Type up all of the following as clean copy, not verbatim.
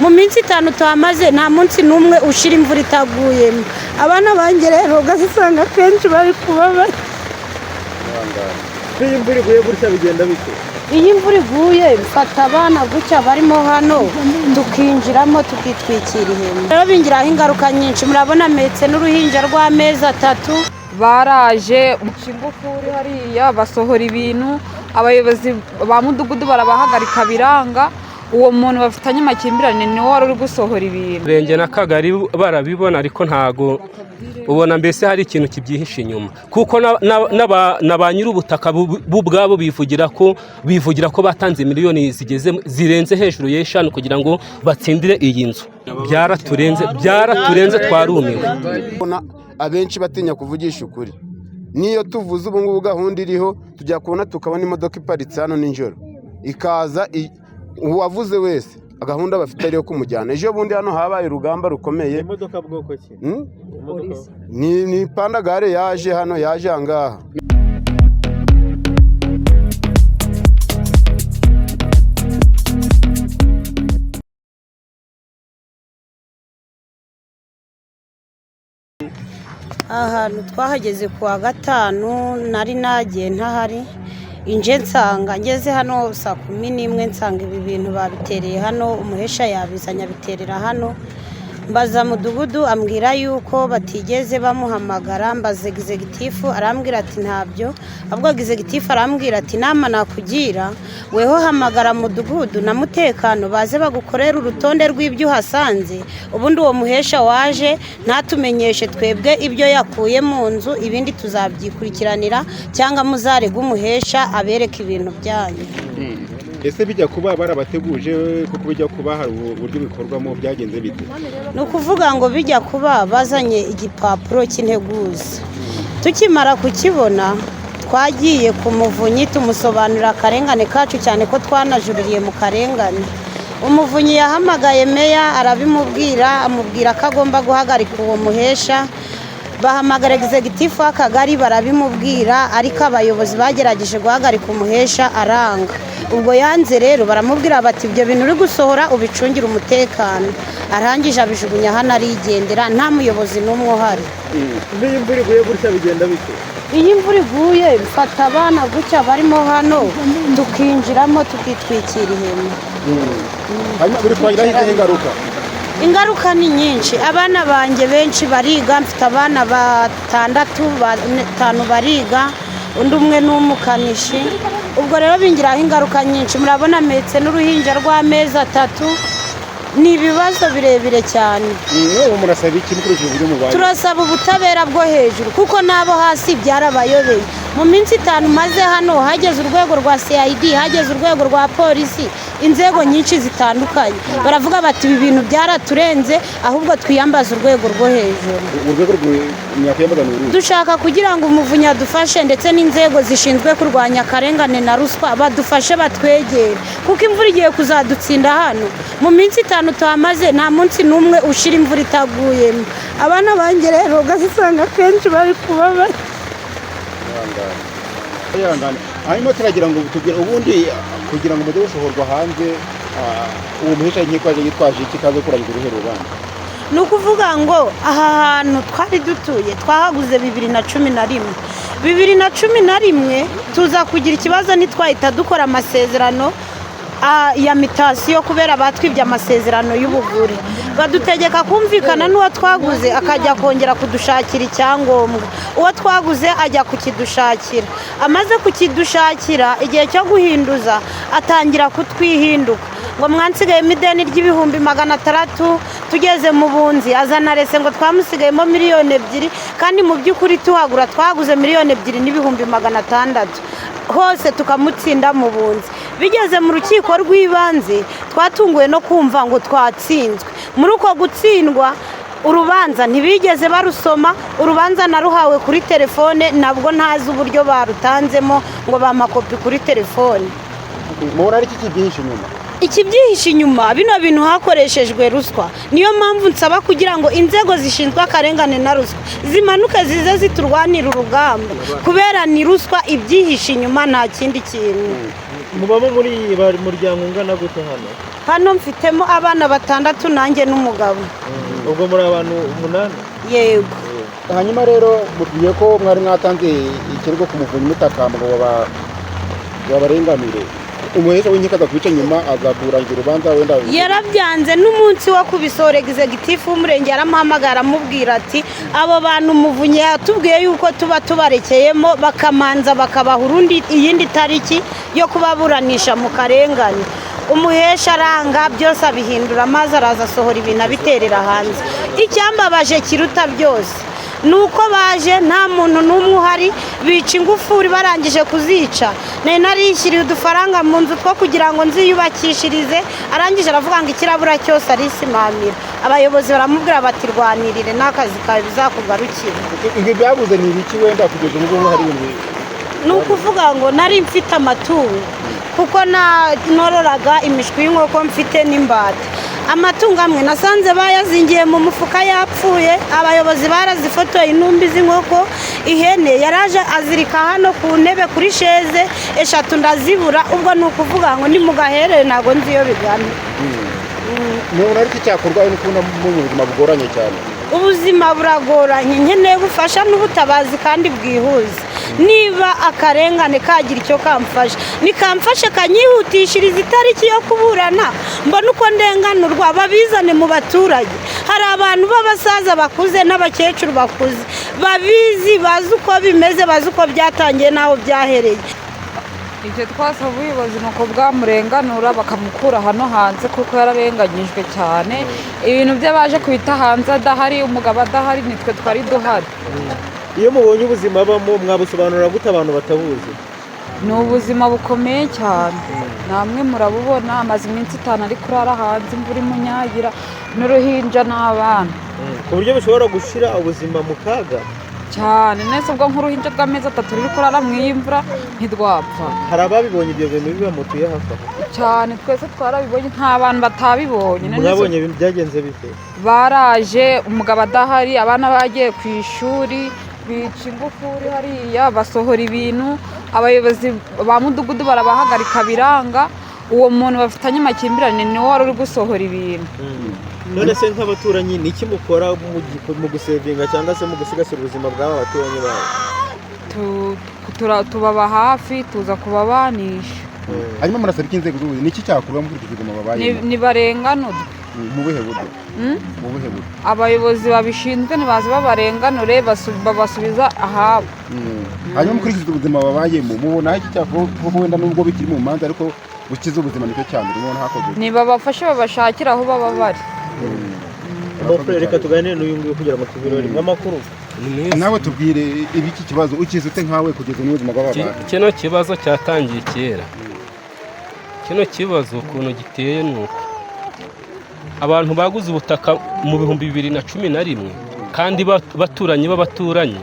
mu minsi 5 tuhamaze nta munsi n'umwe ushira imvura itaguyemo. Abana banjye rero gasanga kenshi bari kubaba. Iyi imvura iguye gutya bigenda bite? Iyi imvura iguye mfata abana gutya barimo hano tukinjiramo tukitwikira ihema. Rero bingiraho ingaruka nyinshi, murabona metse n'uruhinja rw'amezi 3. Baraje mu kingufuri hariya basohora ibintu, abayobozi ba mudugudu barabahagarika biranga. Uwo muntu bafitanye amakimbirane ni wari uri gusohora ibintu. Renge n'akagari barabibona ariko ntago ubona mbese hari ikintu kibyihishe inyuma, kuko na nyiri ubutaka bubwabo bivugira ko batanze miliyoni zirenze hejuru y'eshanu kugira ngo batsindire iyi nzu. Byaraturenze twarumiwe. Abenshi batinya kuvugisha ukuri. Niyo tuvuze ubu ngubu gahunda iriho tujya kubona tukabona imodoka iparitse hano ninjoro ikaza uwavuze wese agahunda bafite ariyo kumujyana. Ejo bundi hano habaye urugamba rukomeye. Imodoka bwoko ki? Ni Pandagare yaje hano yaje angaha. Ahantu twahageze kuwa 5 nari nagiye ntahari. Inje nsanga ngeze hano saa 11 nsanga ibi bintu babitereye hano, umuhesha yabizanya biterera hano. Mbaza mudugudu ambwira yuko batigeze bamuhamagara, mbaze executive arambwira ati ntabyo. Abwo executive arambwira ati nama nakugira weho hamagara mudugudu na mutekano baze bagukorera urutonde rw'ibyo hasanze, ubundi uwo muhesha waje ntatumenyeshe twebwe ibyo yakuye mu nzu, ibindi tuzabyikurikiranira cyangwa muzarega umuhesha abereka ibintu byanyu. Ese bijya kuba barabateguje kuko bijya kuba hari uburyo bikorwamo byagenze bite? No kuvuga ngo bijya kuba bazanye igipapuro cy'integuza. Tukimara kukibona twagiye ku muvunyi tumusobanurira akarengane kacu cyane ko twanajuririye mu karengane. Umuvunyi yahamagaye meya arabimubwira, amubwira ko agomba guhagarika uwo muhesha. Bahamagara executive w'akagari barabimubwira, ariko abayobozi bagerageje guhagarika umuhesha aranga. Ubwo yanze rero baramubwira bati ibyo bintu uri gusohora ubicungira umutekano. Arangije abijugunya hano arigendera, nta muyobozi n'umwe uhari. Iyi imvura iguye gutya bigenda bite? Iyi imvura iguye mfata abana gutya barimo hano tukinjiramo tukitwikira ihema. Hanyuma buri twagiraho ingaruka? Ingaruka ni nyinshi. Abana banjye benshi bariga, mfite abana 5 bariga, undi umwe n'umukanishi. Ubwo rero bingiraho ingaruka nyinshi, murabona metse n'uruhinja rw'amezi 3. Ni ibibazo birebire cyane. Niyo murasaba iki mukurije buri mubanye? Turasaba ubutabera bwo hejuru kuko nabo hasi byarabayobeye. Mu minsi 5 maze hano hageze urwego rwa CID, hageze urwego rwa polisi, inzego nyinshi zitandukanye. Baravuga bati ibi bintu byaraturenze, ahubwo twiyambaza urwego rwo hejuru. Urwego rw'imyakuyambaza n'uruzi. Dushaka kugira ngo umuvunya dufashe ndetse n'inzego zishinzwe kurwanya akarengane na ruswa badufashe batwegere, kuko imvura igiye kuzadutsinda hano. Mu minsi 5 tuhamaze nta munsi n'umwe ushira imvura itaguyemo. Abana banjye rero gasanga kenshi bari kubaba. Hanyuma turagira ngo tubwire ubundi kugira ngo umujyi usohorwa hanze uwo muhesha nk'ikwaje yitwaje ikikaze kurangiza uruhero rubanda. Ni ukuvuga ngo aha hantu twari dutuye twahaguze 2011. 2011 tuza kugira ikibazo ntitwahita dukora amasezerano ya mitasiyo kubera batwibye amasezerano y'ubugure. Badutegeka kumvikana n'uwo twaguze akajya kongera kudushakira icyangombwa. Uwo twaguze ajya kukidushakira. Amaze kukidushakira igihe cyo guhinduza atangira kutwihinduka. Ngo mwansigaye mideni ry'ibihumbi 600, tugeze mu bunzi azana rese ngo twamusigayemo 2 miliyoni kandi mu by'ukuri tuhagura twaguze 2 miliyoni n'ibihumbi 600. Hose tukamutsinda mu bunzi. Bigeze mu rukiko rw'ibanze twatunguwe no kumva ngo twatsinzwe. Muri uko gutsindwa urubanza ntibigeze barusoma, urubanza naruhawe kuri telefone, nabwo ntazi uburyo barutanzemo ngo bamakopi kuri telefone. Mubona ari iki kibyihishe inyuma? Ikibyihishe inyuma bino bintu hakoreshejwe ruswa. Niyo mpamvu nsaba kugira ngo inzego zishinzwe akarengane na ruswa zimanuke zize ziturwanira urugamba, kubera ni ruswa ibyihishe inyuma nta kindi kintu. Mubamo muri muryango ungana gute hano? hano mfitemo abana 6 nanjye n'umugabo. ubwo muri abantu 8? Yego. hanyuma rero mubwiye ko mwari mwatanze ikirego ku muvunyi mutakamba ngo babarenganire, umuhesha w'inkiko azakwica nyuma azakurangira urubanza wenda yarabyanze n'umunsi wo kubisora executive w'umurenge yaramuhamagara amubwira ati abo bantu umuvunyi yatubwiye yuko tuba tubarekeyemo bakamanza bakabaha iyindi tariki yo kubaburanisha mu karengane. Umuhesha aranga byose abihindura maze araza asohora ibintu abiterera hanze. Icyambabaje kiruta byose nuko baje nta muntu n'umwe uhari, bica ingufuri barangije kuzica. Nari narishyiriye udufaranga mu nzu two kugira ngo nziyubakishirize, arangije aravuga ngo ikirabura cyose arisimamira. Abayobozi baramubwira bati rwanirire n'akazi kawe bizakugarukira. ibyo byabuze ni ibiki wenda kugeza ubu ngubu hari ibintu Ni ukuvuga ngo nari mfite amatungo kuko nororaga imishwi y'inkoko mfite n'imbata. Amatungo amwe nasanze bayazingiye mu mufuka yapfuye, abayobozi barazifotoye intumbi z'inkoko. Ihene yaraje azirika hano ku ntebe kuri sheze 3 ndazibura. Ubwo ni ukuvuga ngo ni mu gaherere ntago nzi iyo bigana. mubona ariko icyakorwa n'ukunda mu buzima bugoranye cyane. Ubuzima buragoranye, nkeneye gufasha n'ubutabazi kandi bwihuse. Niba akarengane kagira icyo kamfasha, nikamfashe kanyihutishiriza itariki yo kuburana, mbona uko ndenganurwa babizane mu baturage. Hari abantu b'abasaza bakuze n'abakecuru bakuze babizi, bazi uko bimeze, bazi uko byatangiye n'aho byahereye. icyo twasaba ubuyobozi ni uko bwamurenganura bakamukura hano hanze kuko yararenganyijwe cyane. Ibintu bye baje kubita hanze adahari, umugabo adahari, nitwe twari duhari. iyo mubonye ubuzima abamo mwabusobanurira gute abantu batabuzi? Ni ubuzima bukomeye cyane, namwe murabubona. Amaze iminsi 5 ari kurara hanze, imvura imunyagira, n'uruhinja n'abana, ku buryo bishobora gushyira ubuzima mu kaga cyane. Nese ubwo nk'uruhinja rw'amezi 3 ruri kurara mu imvura ntidwapfa. hari ababibonye ibyo bintu biba mutuye hafi aho cyane, twese twarabibonye, nta bantu batabibonye. mwabonye byagenze bite? Baraje, umugabo adahari, abana bagiye ku ishuri, bica ingufuri hariya, basohora ibintu. Abayobozi ba mudugudu barabahagarika biranga. Uwo muntu bafitanye amakimbirane ni wari uri gusohora ibintu. none se nk'abaturanyi ni iki mukora mu gusevinga cyangwa se mu gusigasira ubuzima bw'aba baturanyi bawe? Tubaba hafi, tuza kubabanisha. hanyuma murasaba iki inzego z'ubuyobozi, ni iki cyakorwa muri iki kigoma babayemo? Nibarenganurwe. mu buhe buryo? mu buhe buryo? Abayobozi babishinzwe nibaze babarenganure, babasubiza ahabo. hanyuma mukurikiza ubuzima babayemo, mubona iki cyakorwa wenda nubwo bikiri mu manza ariko gukiza ubuzima nicyo cya mbere mubona hakorwa? Nibabafashe babashakira aho baba bari. reka tuganire n'uyu nguyu kugira ngo tubirore amakuru. nawe tubwire ibiki kibazo ukize ute nkawe kugeza n'ubuzima bw'abantu? kino kibazo cyatangiye kera. Kino kibazo ukuntu giteye ni uko abantu baguze ubutaka mu 2011 kandi baturanyi b'abaturanyi,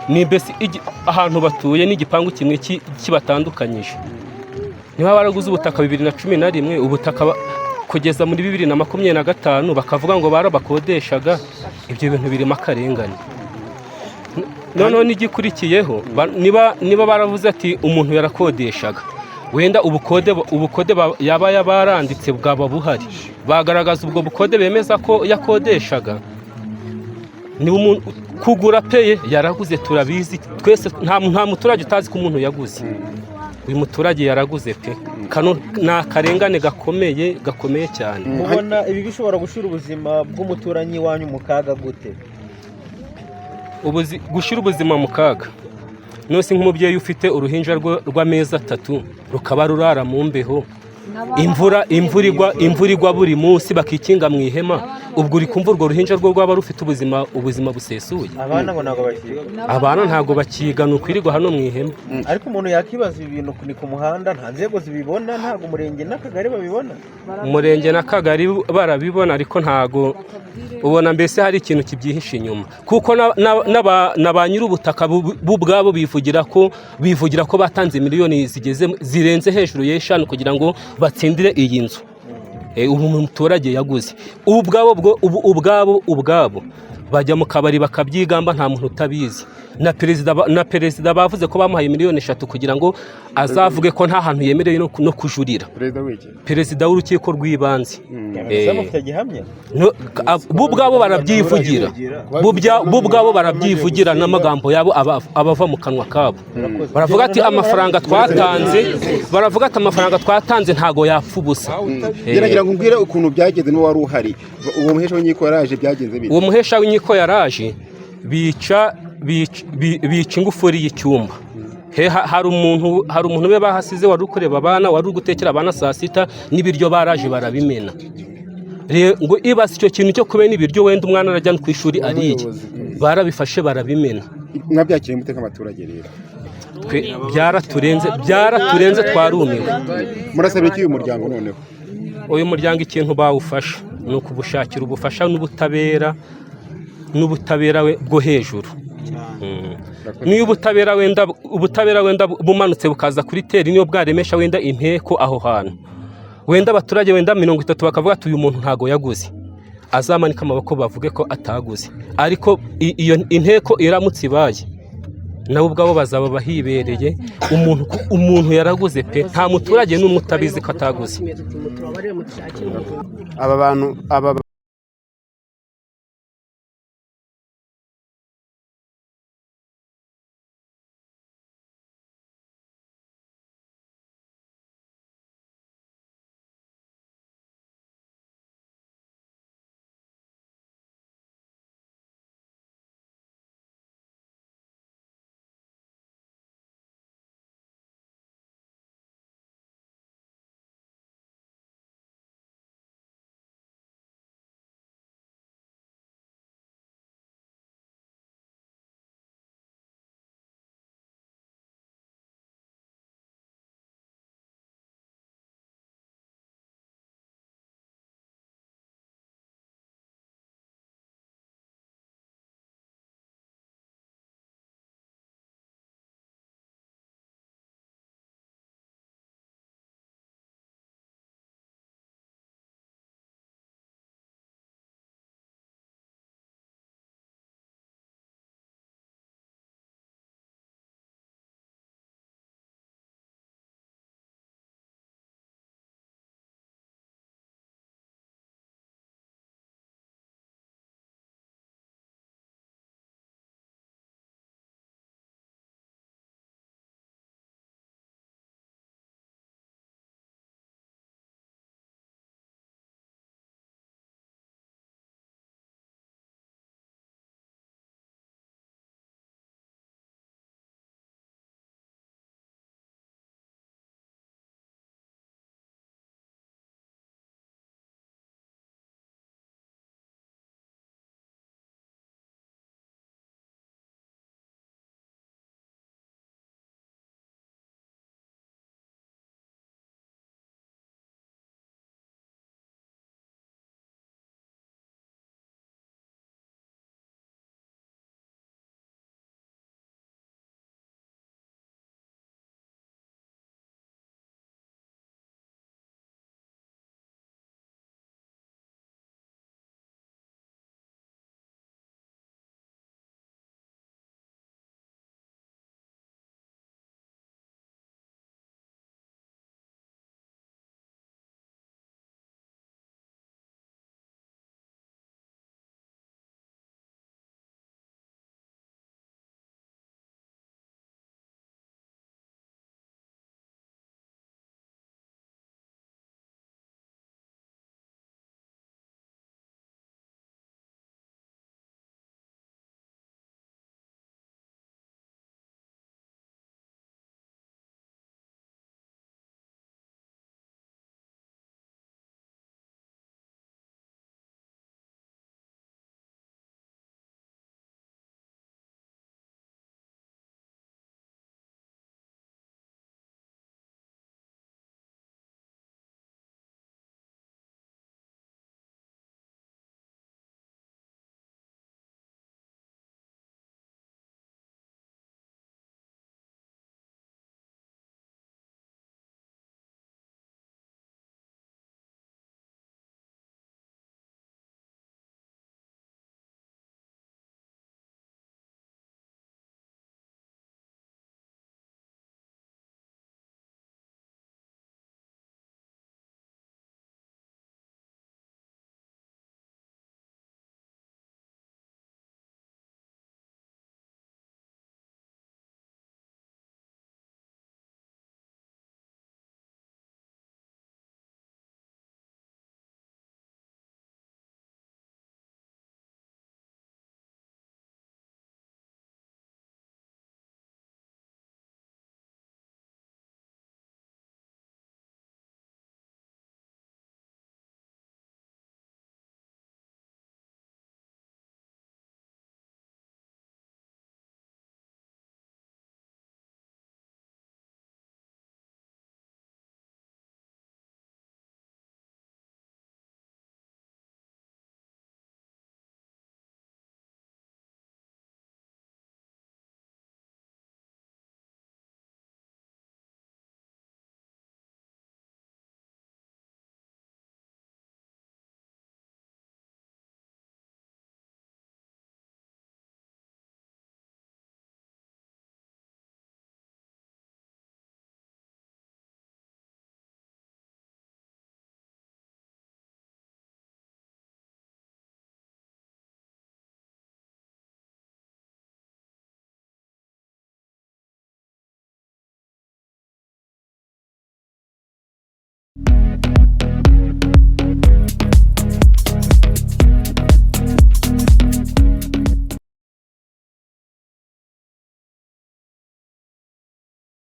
ni mbese ahantu batuye n'igipangu kimwe kibatandukanyije. Niba baraguze ubutaka 2011, ubutaka kugeza muri 2025 bakavuga ngo barabakodeshaga, ibyo bintu birimo akarengane. Noneho n'igikurikiyeho niba baravuze ati umuntu yarakodeshaga, wenda ubukode yaba yabaranditse bwaba buhari, bagaragaza ubwo bukode bemeza ko yakodeshaga. Ni umuntu kugura peye yaraguze, turabizi twese, nta muturage utazi ko umuntu yaguze. Uyu muturage yaraguze pe, kano ni akarengane gakomeye cyane. mubona ibi bishobora gushyira ubuzima bw'umuturanyi wanyu mu kaga gute? Gushyira ubuzima mu kaga, nose nk'umubyeyi ufite uruhinja rw'amezi 3 rukaba rurara mu mbeho, imvura igwa buri munsi bakikinga mu ihema, ubwo uri kumva urwo ruhinja rwo rwaba rufite ubuzima busesuye? abana ngo ntabwo bakiga? Abana ntabwo bakiga, ni ukwirirwa hano mu ihema. ariko umuntu yakibaza ibi bintu ni ku muhanda, nta nzego zibibona, ntabwo umurenge n'akagari babibona? Umurenge n'akagari barabibona, ariko ntago ubona mbese hari ikintu kibyihishe inyuma, kuko na ba nyir'ubutaka ubwabo bivugira ko batanze miliyoni zirenze hejuru y'5 kugira ngo batsindire iyi nzu ubu umuturage yaguze. Ubwabo bajya mu kabari bakabyigamba nta muntu utabizi. Na perezida bavuze ko bamuhaye miliyoni 3 kugira ngo azavuge ko nta hantu yemerewe no kujurira. Perezida w'urukiko rw'ibanze. Bo ubwabo barabyivugira. Bo ubwabo barabyivugira n'amagambo yabo abava mu kanwa kabo. Baravuga ati amafaranga twatanze ntago yapfa ubusa. Ngira ngo umbwire ukuntu byageze no wari uhari. Uwo muhesha w'inkiko yaraje byagenze bite? Uwo muhesha w'inkiko yaraje bica ingufuri y'icyumba. Hari umuntu be bahasize wari ukureba abana, wari gutekera abana saa sita n'ibiryo baraje barabimena. Ngo ibase icyo kintu cyo kubena ibiryo wenda umwana arajya ku ishuri ariye, barabifashe barabimena. Mwabyakiriye muteka abaturage rero? Byaraturenze twarumiwe. Murasaba iki uyu muryango noneho? Uyu muryango ikintu bawufasha ni ukubushakira ubufasha n'ubutabera bwo hejuru. Niyo ubutabera wenda bumanutse bukaza kuri teri niyo bwaremesha wenda inteko aho hantu, wenda abaturage wenda 30 bakavuga ati uyu muntu ntago yaguze, azamanika amaboko bavuge ko ataguze. Ariko iyo inteko iramutse ibaye nabo ubwabo bazaba bahibereye. Umuntu yaraguze pe, nta muturage n'umwe utabizi ko ataguze. aba bantu